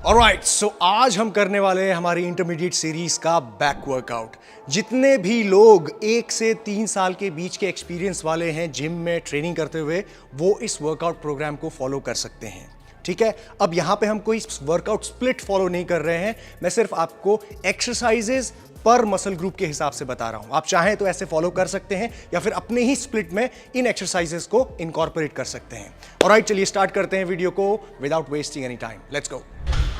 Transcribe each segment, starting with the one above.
Alright, सो आज हम करने वाले हैं हमारी इंटरमीडिएट सीरीज का बैक वर्कआउट। जितने भी लोग 1 से 3 साल के बीच के एक्सपीरियंस वाले हैं जिम में ट्रेनिंग करते हुए, वो इस वर्कआउट प्रोग्राम को फॉलो कर सकते हैं। ठीक है, अब यहाँ पे हम कोई वर्कआउट स्प्लिट फॉलो नहीं कर रहे हैं, मैं सिर्फ आपको एक्सरसाइजेज पर मसल ग्रुप के हिसाब से बता रहा हूं। आप चाहें तो ऐसे फॉलो कर सकते हैं या फिर अपने ही स्प्लिट में इन एक्सरसाइजेस को इनकॉर्पोरेट कर सकते हैं। ऑलराइट, चलिए स्टार्ट करते हैं वीडियो को without wasting any time. Let's go.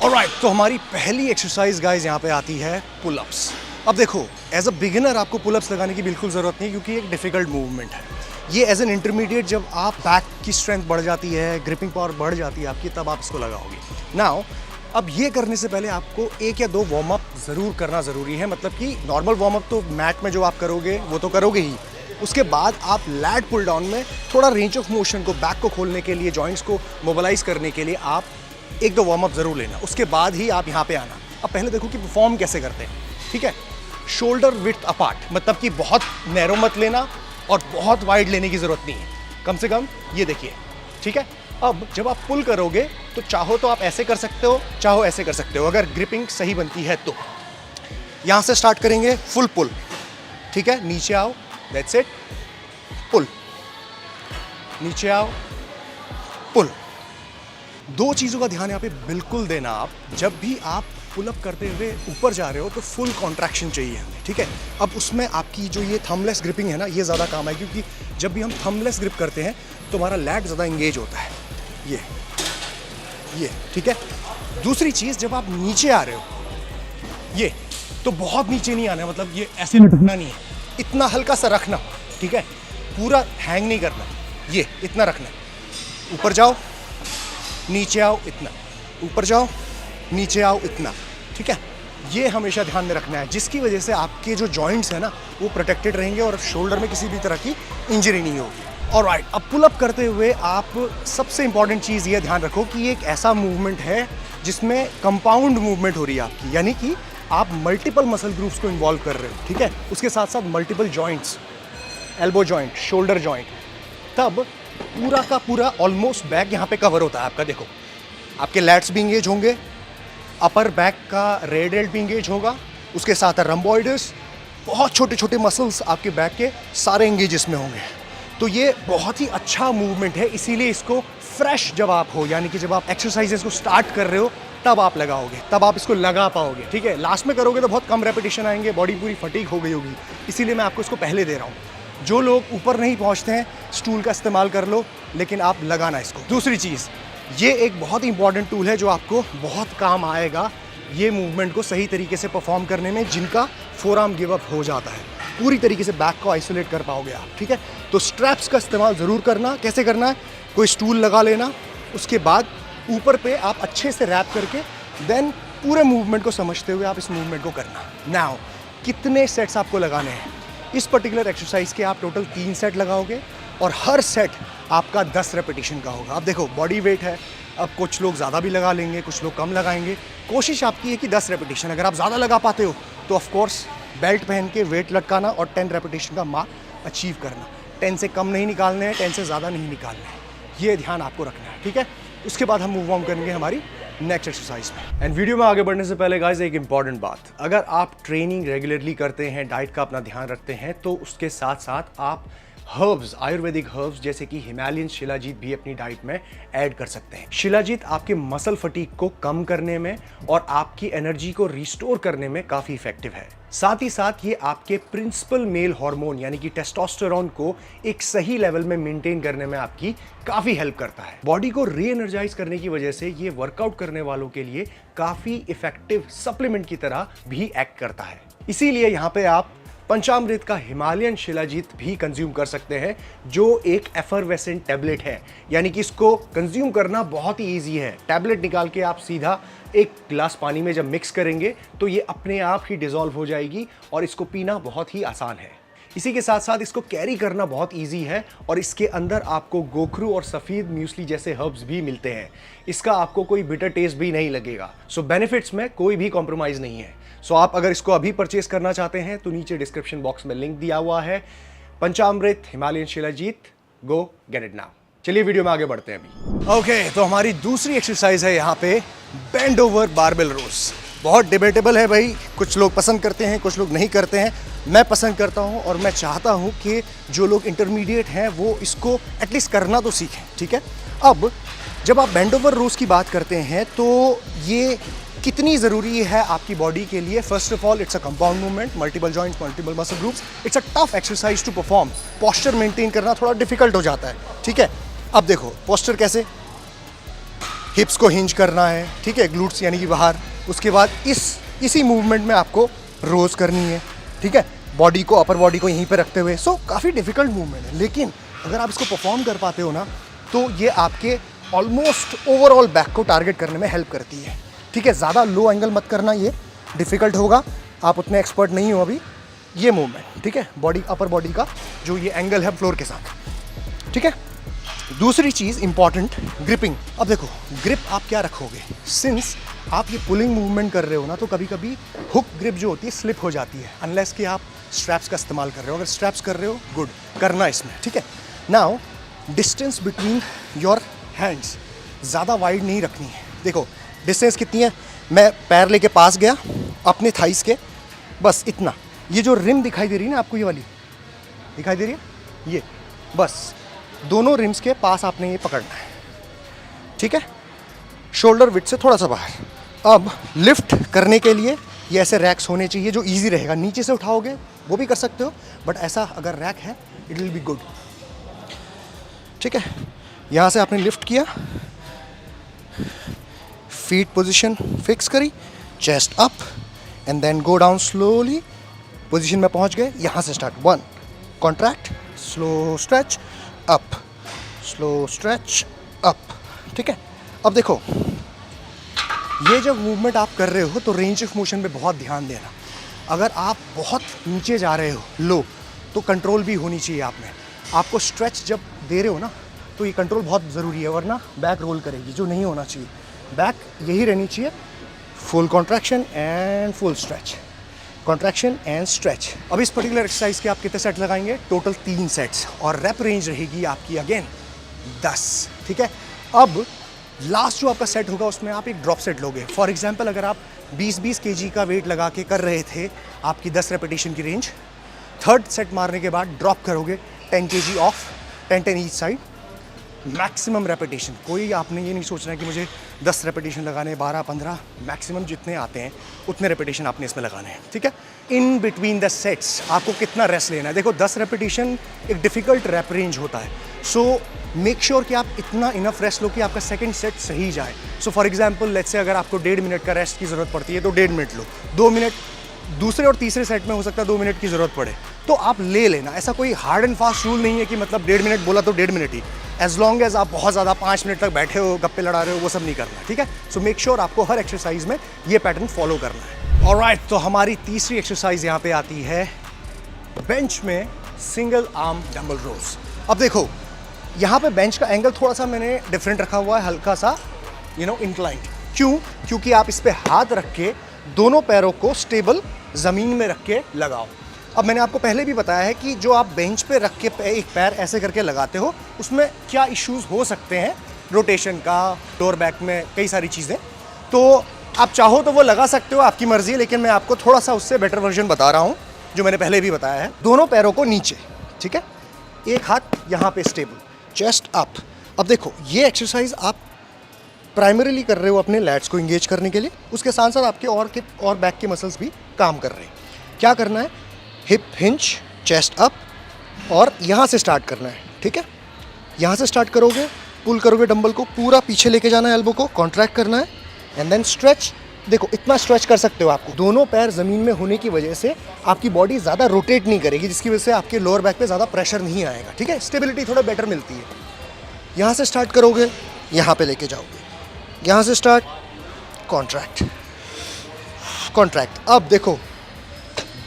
Alright, तो हमारी पहली एक्सरसाइज गाइस यहाँ पे आती है पुलअप्स। अब देखो, एज अ बिगिनर आपको पुलअप्स लगाने की बिल्कुल जरूरत नहीं, क्योंकि एक डिफिकल्ट मूवमेंट है ये। एज एन इंटरमीडिएट जब आप बैक की स्ट्रेंथ बढ़ जाती है, ग्रिपिंग पावर बढ़ जाती है आपकी, तब आप इसको लगाओगे। नाउ अब ये करने से पहले आपको 1 या 2 वार्म अप जरूर करना जरूरी है। मतलब कि नॉर्मल वार्म अप तो मैट में जो आप करोगे वो तो करोगे ही, उसके बाद आप लैट पुल डाउन में थोड़ा रेंज ऑफ मोशन को, बैक को खोलने के लिए, जॉइंट्स को मोबिलाइज करने के लिए आप 1-2 वार्म अप जरूर लेना। उसके बाद ही आप यहाँ पे आना। अब पहले देखो कि परफॉर्म कैसे करते हैं। ठीक है, शोल्डर विड्थ अपार्ट, मतलब कि बहुत नैरो मत लेना और बहुत वाइड लेने की जरूरत नहीं है, कम से कम ये देखिए। ठीक है, अब जब आप पुल करोगे तो चाहो तो आप ऐसे कर सकते हो, चाहो ऐसे कर सकते हो, अगर ग्रिपिंग सही बनती है तो। यहां से स्टार्ट करेंगे फुल पुल। ठीक है, नीचे आओ, दैट्स इट, पुल, नीचे आओ, पुल। 2 चीज़ों का ध्यान यहाँ पे बिल्कुल देना। आप जब भी आप पुलअप करते हुए ऊपर जा रहे हो तो फुल कॉन्ट्रैक्शन चाहिए हमें। ठीक है, अब उसमें आपकी जो ये थंबलेस ग्रिपिंग है ना, ये ज़्यादा काम है, क्योंकि जब भी हम थंबलेस ग्रिप करते हैं तो हमारा लैट ज़्यादा इंगेज होता है। ये ठीक है। दूसरी चीज़, जब आप नीचे आ रहे हो, ये तो बहुत नीचे नहीं आना है, मतलब ये ऐसे लटकना नहीं है, इतना हल्का सा रखना। ठीक है, पूरा हैंग नहीं करना, ये इतना रखना। ऊपर जाओ, नीचे आओ, इतना, ऊपर जाओ, नीचे आओ, इतना। ठीक है, ये हमेशा ध्यान में रखना है, जिसकी वजह से आपके जो जॉइंट्स हैं ना, वो प्रोटेक्टेड रहेंगे और शोल्डर में किसी भी तरह की इंजरी नहीं होगी। ऑलराइट, अब पुलअप करते हुए आप सबसे इंपॉर्टेंट चीज़ ये ध्यान रखो कि एक ऐसा मूवमेंट है जिसमें कंपाउंड मूवमेंट हो रही है आपकी, यानी कि आप मल्टीपल मसल ग्रुप्स को इन्वॉल्व कर रहे हो। ठीक है, उसके साथ साथ multiple joints, elbow joint, shoulder joint, तब पूरा का पूरा ऑलमोस्ट बैक यहाँ पे कवर होता है आपका। देखो, आपके लैट्स भी इंगेज होंगे, अपर बैक का रेडियल भी इंगेज होगा, उसके साथ रम्बॉइडस, बहुत छोटे छोटे मसल्स आपके बैक के सारे इंगेजेस में होंगे। तो ये बहुत ही अच्छा मूवमेंट है, इसीलिए इसको फ्रेश जब आप हो, यानी कि जब आप एक्सरसाइजेस को स्टार्ट कर रहे हो, तब आप लगाओगे, तब आप इसको लगा पाओगे। ठीक है, लास्ट में करोगे तो बहुत कम रेपिटेशन आएंगे, बॉडी पूरी फटीग हो गई होगी, इसीलिए मैं आपको इसको पहले दे रहा हूँ। जो लोग ऊपर नहीं पहुँचते हैं, स्टूल का इस्तेमाल कर लो, लेकिन आप लगाना इसको। दूसरी चीज़, ये एक बहुत इंपॉर्टेंट टूल है जो आपको बहुत काम आएगा ये मूवमेंट को सही तरीके से परफॉर्म करने में, जिनका फोरआर्म गिव अप हो जाता है। पूरी तरीके से बैक को आइसोलेट कर पाओगे आप। ठीक है, तो स्ट्रैप्स का इस्तेमाल ज़रूर करना। कैसे करना है, कोई स्टूल लगा लेना, उसके बाद ऊपर पे आप अच्छे से रैप करके देन पूरे मूवमेंट को समझते हुए आप इस मूवमेंट को करना। नाउ कितने सेट्स आपको लगाने हैं, इस पर्टिकुलर एक्सरसाइज के आप टोटल 3 सेट लगाओगे और हर सेट आपका 10 रेपिटेशन का होगा। अब देखो, बॉडी वेट है, अब कुछ लोग ज़्यादा भी लगा लेंगे, कुछ लोग कम लगाएंगे। कोशिश आपकी है कि 10 रेपिटेशन, अगर आप ज़्यादा लगा पाते हो तो ऑफकोर्स बेल्ट पहन के वेट लटकाना और 10 रेपिटेशन का मार्क अचीव करना। 10 से कम नहीं निकालने हैं, 10 से ज़्यादा नहीं निकालने हैं, ये ध्यान आपको रखना है। ठीक है, उसके बाद हम मूव ऑन करेंगे हमारी नेक्स्ट एक्सरसाइज में। एंड वीडियो में आगे बढ़ने से पहले गाइस एक इंपॉर्टेंट बात, अगर आप ट्रेनिंग रेगुलरली करते हैं, डाइट का अपना ध्यान रखते हैं, तो उसके साथ साथ आप हर्ब्स, आयुर्वेदिक हर्ब्स जैसे कि हिमालयन शिलाजीत भी अपनी डाइट में ऐड कर सकते हैं। शिलाजीत आपके मसल फटीग को कम करने में और आपकी एनर्जी को रिस्टोर करने में काफी इफेक्टिव है। साथ ही साथ ये आपके प्रिंसिपल मेल हार्मोन यानी कि टेस्टोस्टेरोन को एक सही लेवल में मेंटेन करने में आपकी काफी हेल्प करता है। बॉडी को री एनर्जाइज करने की वजह से ये वर्कआउट करने वालों के लिए काफी इफेक्टिव सप्लीमेंट की तरह भी एक्ट करता है। इसीलिए यहाँ पे आप पंचामृत का हिमालयन शिलाजीत भी कंज्यूम कर सकते हैं, जो एक एफरवेसेंट टैबलेट है, यानी कि इसको कंज्यूम करना बहुत ही ईजी है। टैबलेट निकाल के आप सीधा एक गिलास पानी में जब मिक्स करेंगे तो ये अपने आप ही डिसॉल्व हो जाएगी और इसको पीना बहुत ही आसान है। इसी के साथ साथ इसको कैरी करना बहुत इजी है और इसके अंदर आपको गोखरू और सफ़ेद म्यूसली जैसे हर्ब्स भी मिलते हैं। इसका आपको कोई बिटर टेस्ट भी नहीं लगेगा। सो बेनिफिट्स में कोई भी कॉम्प्रोमाइज़ नहीं है। सो आप अगर इसको अभी परचेज करना चाहते हैं तो नीचे डिस्क्रिप्शन बॉक्स में लिंक दिया हुआ है, Panchamrit Himalayan shilajit, go get it now. चलिए वीडियो में आगे बढ़ते हैं अभी। ओके, तो हमारी दूसरी एक्सरसाइज है यहाँ पे बेंड ओवर बारबेल रोज। बहुत डिबेटेबल है भाई, कुछ लोग पसंद करते हैं, कुछ लोग नहीं करते हैं। मैं पसंद करता हूँ और मैं चाहता हूँ कि जो लोग इंटरमीडिएट हैं वो इसको एटलीस्ट करना तो सीखें, ठीक है। अब जब आप बेंड ओवर रोज की बात करते हैं तो ये कितनी ज़रूरी है आपकी बॉडी के लिए। First of all, it's a compound movement, multiple joints, multiple muscle groups, it's a tough exercise to perform. Posture maintain करना थोड़ा डिफिकल्ट हो जाता है, ठीक है। अब देखो पोस्चर कैसे, हिप्स को हिंज करना है, ठीक है, ग्लूट्स यानी कि बाहर। उसके बाद इसी मूवमेंट में आपको रोज करनी है, ठीक है, बॉडी को, अपर बॉडी को यहीं पे रखते हुए। सो काफ़ी डिफिकल्ट मूवमेंट है, लेकिन अगर आप इसको परफॉर्म कर पाते हो ना तो ये आपके ऑलमोस्ट ओवरऑल बैक को टारगेट करने में हेल्प करती है, ठीक है। ज़्यादा लो एंगल मत करना, ये डिफिकल्ट होगा, आप उतने एक्सपर्ट नहीं हो अभी। ये मूवमेंट, ठीक है, बॉडी, अपर बॉडी का जो ये एंगल है फ्लोर के साथ, ठीक है। दूसरी चीज़ इंपॉर्टेंट, ग्रिपिंग। अब देखो ग्रिप आप क्या रखोगे, सिंस आप ये पुलिंग मूवमेंट कर रहे हो ना तो कभी कभी हुक ग्रिप जो होती है स्लिप हो जाती है, अनलेस कि आप स्ट्रैप्स का इस्तेमाल कर रहे हो। अगर स्ट्रैप्स कर रहे हो, गुड, करना इसमें, ठीक है। Now distance between your hands ज़्यादा वाइड नहीं रखनी है। देखो डिस्टेंस कितनी है, मैं पैर लेके पास गया अपने थाइस के, बस इतना। ये जो रिम दिखाई दे रही है ना आपको, ये वाली दिखाई दे रही है, ये बस दोनों रिम्स के पास आपने ये पकड़ना है, ठीक है, शोल्डर विड्थ से थोड़ा सा बाहर। अब लिफ्ट करने के लिए ये ऐसे रैक्स होने चाहिए जो इजी रहेगा। नीचे से उठाओगे वो भी कर सकते हो, बट ऐसा अगर रैक है इट विल बी गुड, ठीक है। यहाँ से आपने लिफ्ट किया, फीट पोजीशन फिक्स करी, chest up and then go down slowly, position में पहुँच गए। यहाँ से start, 1 contract, slow stretch up, slow stretch up, ठीक है। अब देखो ये जब मूवमेंट आप कर रहे हो तो रेंज ऑफ मोशन पे बहुत ध्यान देना। अगर आप बहुत नीचे जा रहे हो, लो, तो कंट्रोल भी होनी चाहिए आप में। आपको स्ट्रेच जब दे रहे हो ना तो ये कंट्रोल बहुत ज़रूरी है, वरना बैक रोल करेगी, जो नहीं होना चाहिए। बैक यही रहनी चाहिए, full contraction and full stretch, contraction and stretch. अब इस पर्टिकुलर एक्सरसाइज के आप कितने सेट लगाएंगे, टोटल 3 सेट्स, और रेप रेंज रहेगी आपकी अगेन 10, ठीक है। अब लास्ट जो आपका सेट होगा उसमें आप एक ड्रॉप सेट लोगे। फॉर एग्जांपल अगर आप 20-20 kg का वेट लगा के कर रहे थे, आपकी 10 रेपिटेशन की रेंज, थर्ड सेट मारने के बाद ड्रॉप करोगे 10 kg of, 10 each side, maximum repetition. कोई आपने ये नहीं सोचना है कि मुझे 10 रेपिटेशन लगाने, 12-15, मैक्सिमम जितने आते हैं उतने रेपिटेशन आपने इसमें लगाने हैं, ठीक है। इन बिटवीन द सेट्स आपको कितना रेस्ट लेना है। देखो 10 रेपिटेशन एक डिफ़िकल्ट रेप रेंज होता है, सो मेक श्योर कि आप इतना इनफ रेस्ट लो कि आपका सेकंड सेट सही जाए। So for example let's say अगर आपको 1.5 मिनट का रेस्ट की ज़रूरत पड़ती है तो 1.5 मिनट लो, 2 मिनट दूसरे और तीसरे सेट में हो सकता है 2 मिनट की ज़रूरत पड़े, तो आप ले लेना। ऐसा कोई हार्ड एंड फास्ट रूल नहीं है कि मतलब 1.5 मिनट बोला तो 1.5 मिनट ही। एज लॉन्ग एज आप बहुत ज़्यादा 5 मिनट तक बैठे हो, गप्पे लड़ा रहे हो, वो सब नहीं करना, ठीक है। सो मेक श्योर आपको हर एक्सरसाइज में ये पैटर्न फॉलो करना है। ऑलराइट, तो हमारी तीसरी एक्सरसाइज यहाँ पे आती है बेंच में सिंगल आर्म डंबल रोज। अब देखो यहाँ पे बेंच का एंगल थोड़ा सा मैंने डिफरेंट रखा हुआ है, हल्का सा इंक्लाइंड। क्यों? क्योंकि आप इस पे हाथ रख के दोनों पैरों को स्टेबल ज़मीन में रख के लगाओ। अब मैंने आपको पहले भी बताया है कि जो आप बेंच पे रख के एक पैर ऐसे करके लगाते हो उसमें क्या इश्यूज हो सकते हैं, रोटेशन का, लोअर बैक में कई सारी चीज़ें। तो आप चाहो तो वो लगा सकते हो, आपकी मर्जी है, लेकिन मैं आपको थोड़ा सा उससे बेटर वर्जन बता रहा हूँ जो मैंने पहले भी बताया है। दोनों पैरों को नीचे, ठीक है, एक हाथ यहाँ पे स्टेबल, चेस्ट अप। अब देखो ये एक्सरसाइज आप प्राइमरीली कर रहे हो अपने लैट्स को इंगेज करने के लिए, उसके साथ साथ आपके और बैक के मसल्स भी काम कर रहे हैं। क्या करना है, हिप हिंज, चेस्ट अप, और यहाँ से स्टार्ट करना है, ठीक है। यहाँ से स्टार्ट करोगे, पुल करोगे डंबल को पूरा पीछे लेके जाना है, एल्बो को कॉन्ट्रैक्ट करना है एंड देन स्ट्रेच। देखो इतना स्ट्रेच कर सकते हो। आपको दोनों पैर ज़मीन में होने की वजह से आपकी बॉडी ज़्यादा रोटेट नहीं करेगी, जिसकी वजह से आपके लोअर बैक पे ज़्यादा प्रेशर नहीं आएगा, ठीक है, स्टेबिलिटी थोड़ा बेटर मिलती है। यहाँ से स्टार्ट करोगे, यहाँ पे लेके जाओगे, यहाँ से स्टार्ट, कॉन्ट्रैक्ट, कॉन्ट्रैक्ट। अब देखो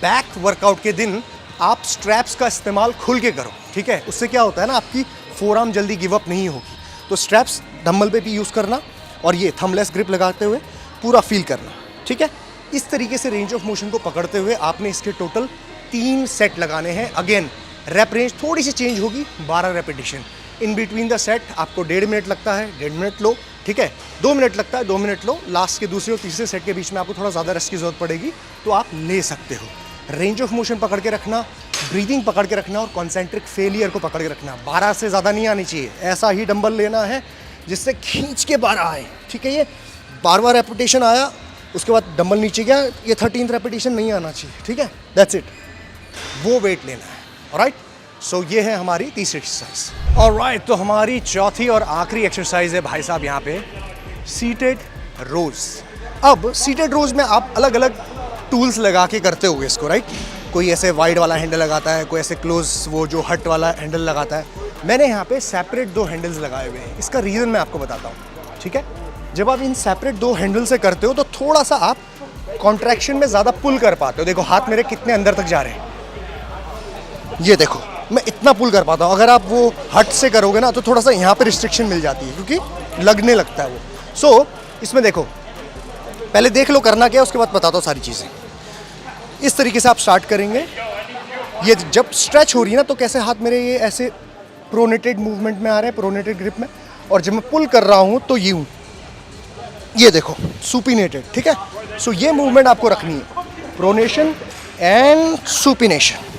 बैक वर्कआउट के दिन आप स्ट्रैप्स का इस्तेमाल खुल के करो, ठीक है। उससे क्या होता है ना, आपकी फोरआर्म जल्दी गिव अप नहीं होगी। तो स्ट्रैप्स डंबल पे भी यूज़ करना और ये थंबलेस ग्रिप लगाते हुए पूरा फील करना, ठीक है। इस तरीके से रेंज ऑफ मोशन को पकड़ते हुए आपने इसके टोटल 3 सेट लगाने हैं। अगेन रेप रेंज थोड़ी सी चेंज होगी, 12 repetition. In between the set आपको 1.5 मिनट लगता है, 1.5 मिनट लो, ठीक है। 2 मिनट लगता है, 2 मिनट लो। लास्ट के दूसरे और तीसरे सेट के बीच में आपको थोड़ा ज़्यादा रेस्ट की ज़रूरत पड़ेगी, तो आप ले सकते हो। रेंज ऑफ मोशन पकड़ के रखना, ब्रीदिंग पकड़ के रखना और कॉन्सेंट्रिक फेलियर को पकड़ के रखना। 12 से ज़्यादा नहीं आनी चाहिए। ऐसा ही डंबल लेना है जिससे खींच के 12 आए, ठीक है। ये 12वां रेपिटेशन आया, उसके बाद डंबल नीचे गया, ये 13th रेपिटेशन नहीं आना चाहिए, ठीक है। दैट्स इट, वो वेट लेना है। ऑलराइट, सो ये है हमारी तीसरी एक्सरसाइज। ऑलराइट, तो हमारी चौथी और आखिरी एक्सरसाइज है भाई साहब यहाँ पे सीटेड रोज। अब सीटेड रोज में आप अलग अलग टूल्स लगा के करते होगे इसको, राइट। कोई ऐसे वाइड वाला हैंडल लगाता है, कोई ऐसे क्लोज वो जो हट वाला हैंडल लगाता है। मैंने यहाँ पे सेपरेट 2 हैंडल्स लगाए हुए हैं। इसका रीज़न मैं आपको बताता हूँ, ठीक है। जब आप इन सेपरेट 2 हैंडल से करते हो तो थोड़ा सा आप कॉन्ट्रैक्शन में ज़्यादा पुल कर पाते हो। देखो हाथ मेरे कितने अंदर तक जा रहे हैं, ये देखो मैं इतना पुल कर पाता हूँ। अगर आप वो हट से करोगे ना तो थोड़ा सा यहाँ पे रिस्ट्रिक्शन मिल जाती है, क्योंकि लगने लगता है वो। सो इसमें देखो, पहले देख लो करना क्या है, उसके बाद बताता हूँ सारी चीज़ें। इस तरीके से आप स्टार्ट करेंगे। ये जब स्ट्रेच हो रही है ना तो कैसे हाथ मेरे ये ऐसे प्रोनेटेड मूवमेंट में आ रहे हैं, प्रोनेटेड ग्रिप में। और जब मैं पुल कर रहा हूँ तो यूँ, ये देखो सुपिनेटेड, ठीक है। सो ये मूवमेंट आपको रखनी है, pronation and supination,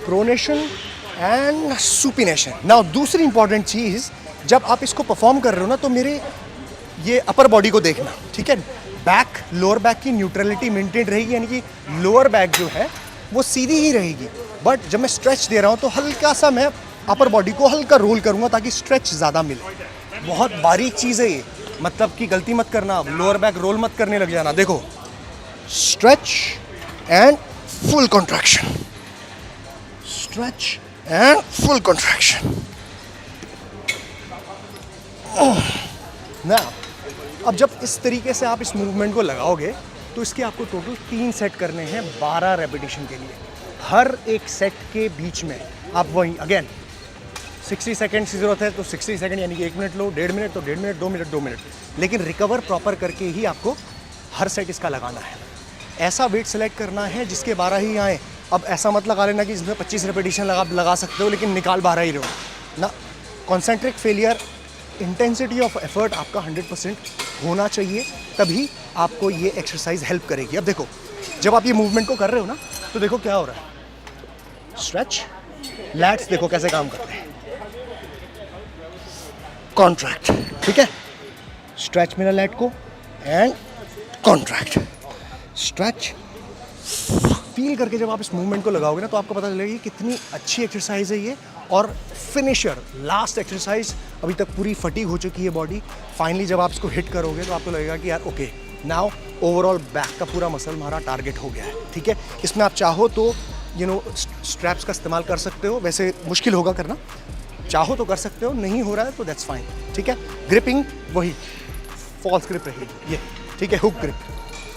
pronation and supination. Now दूसरी इंपॉर्टेंट चीज़, जब आप इसको परफॉर्म कर रहे हो ना तो मेरे ये अपर बॉडी को देखना, ठीक है। बैक, लोअर बैक की न्यूट्रलिटी मेंटेन रहेगी, यानी कि लोअर बैक जो है वो सीधी ही रहेगी। बट जब मैं स्ट्रेच दे रहा हूँ तो हल्का सा मैं अपर बॉडी को हल्का रोल करूँगा ताकि स्ट्रेच ज़्यादा मिले। बहुत बारीक चीज़ है ये, मतलब कि गलती मत करना, लोअर बैक रोल मत करने लग जाना। देखो stretch and full contraction, stretch and full contraction. ना अब जब इस तरीके से आप इस मूवमेंट को लगाओगे तो इसके आपको टोटल 3 सेट करने हैं 12 रेपिटेशन के लिए। हर एक सेट के बीच में आप वहीं अगेन 60 सेकेंड्स की ज़रूरत है तो 60 सेकेंड यानी कि 1 मिनट लो, 1.5 मिनट तो 1.5 मिनट, 2 मिनट 2 मिनट, लेकिन रिकवर प्रॉपर करके ही आपको हर सेट इसका लगाना है। ऐसा वेट सेलेक्ट करना है जिसके 12 ही आए। अब ऐसा मत लगा लेना कि इसमें 25 रेपिटेशन लगा सकते हो लेकिन निकाल 12 ही रहो ना। Concentric failure, intensity of effort आपका 100% होना चाहिए, तभी आपको ये एक्सरसाइज हेल्प करेगी। अब देखो जब आप ये मूवमेंट को कर रहे हो ना तो देखो क्या हो रहा है। स्ट्रेच, लैट्स देखो कैसे काम करते हैं, कॉन्ट्रैक्ट, ठीक है। स्ट्रेच मेरा लैट को एंड कॉन्ट्रैक्ट, स्ट्रेच। फील करके जब आप इस मूवमेंट को लगाओगे ना तो आपको पता चलेगा कि कितनी अच्छी एक्सरसाइज है ये। और फिनिशर, लास्ट एक्सरसाइज, अभी तक पूरी फटीग हो चुकी है बॉडी, फाइनली जब आप इसको हिट करोगे तो आपको लगेगा कि यार ओके, नाउ ओवरऑल बैक का पूरा मसल हमारा टारगेट हो गया है, ठीक है। इसमें आप चाहो तो स्ट्रैप्स का इस्तेमाल कर सकते हो, वैसे मुश्किल होगा करना, चाहो तो कर सकते हो, नहीं हो रहा है तो दैट्स फाइन, ठीक है। ग्रिपिंग वही फॉल्स ग्रिप रहेगी ये, ठीक है, hook grip,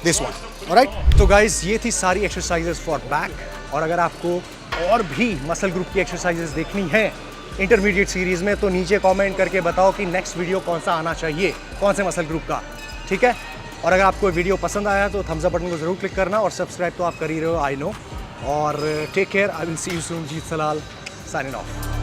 this one. Alright, तो गाइज ये थी सारी एक्सरसाइजेस फॉर बैक। और अगर आपको और भी मसल ग्रुप की एक्सरसाइजेस देखनी है इंटरमीडिएट सीरीज़ में तो नीचे कमेंट करके बताओ कि नेक्स्ट वीडियो कौन सा आना चाहिए, कौन से मसल ग्रुप का, ठीक है। और अगर आपको वीडियो पसंद आया तो थम्स अप बटन को ज़रूर क्लिक करना और सब्सक्राइब तो आप कर ही रहे हो, आई नो। और take care, I will see you soon. Jeet Salal, signing of.